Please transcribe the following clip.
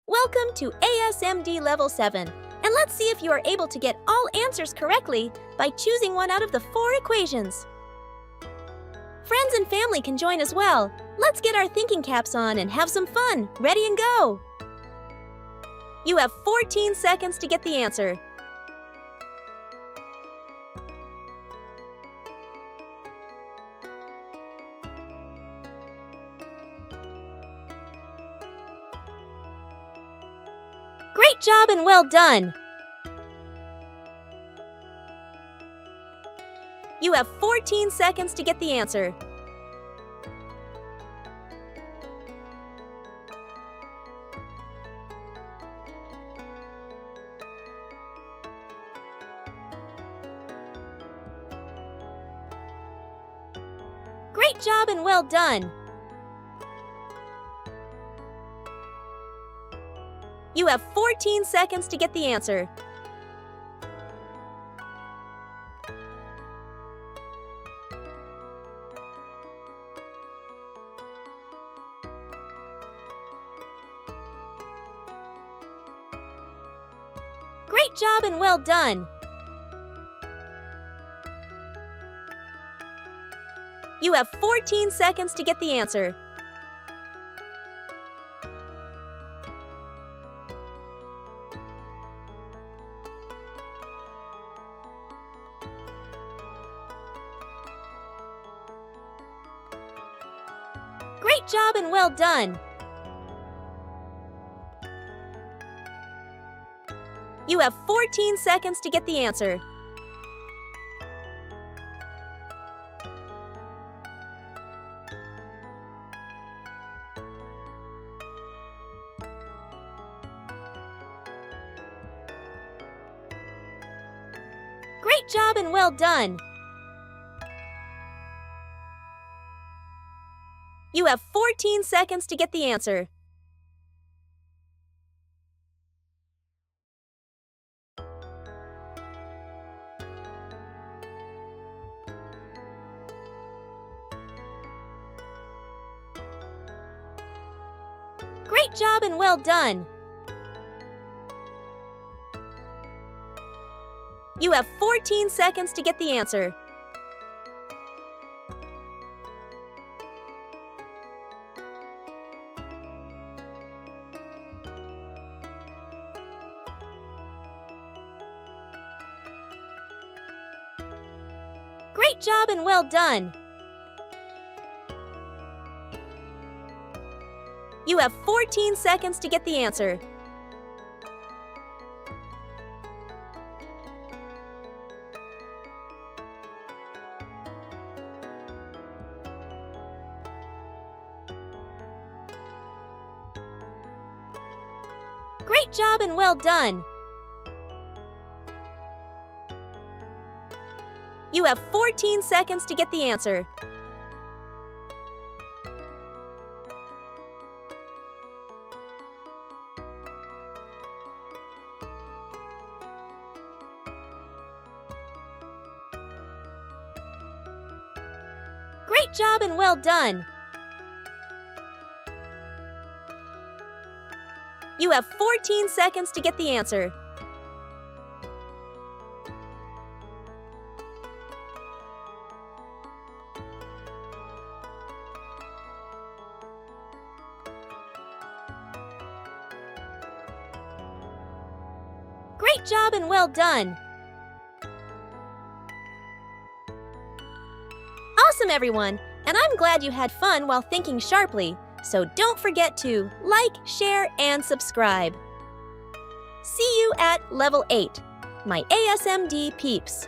Welcome to ASMD Level 7, and let's see if you are able to get all answers correctly by choosing one out of the 4 equations. Friends and family can join as well. Let's get our thinking caps on and have some fun. Ready and go! You have 14 seconds to get the answer. Great job and well done! You have 14 seconds to get the answer. Great job and well done! You have 14 seconds to get the answer. Great job and well done! You have 14 seconds to get the answer. Great job and well done! You have 14 seconds to get the answer. Great job and well done! You have 14 seconds to get the answer. Great job and well done! You have 14 seconds to get the answer. Great job and well done! You have 14 seconds to get the answer. Great job and well done! You have 14 seconds to get the answer. Great job and well done! You have 14 seconds to get the answer. Great job and well done! Awesome, everyone! And I'm glad you had fun while thinking sharply. So don't forget to like, share, and subscribe. See you at Level 8, my ASMD peeps.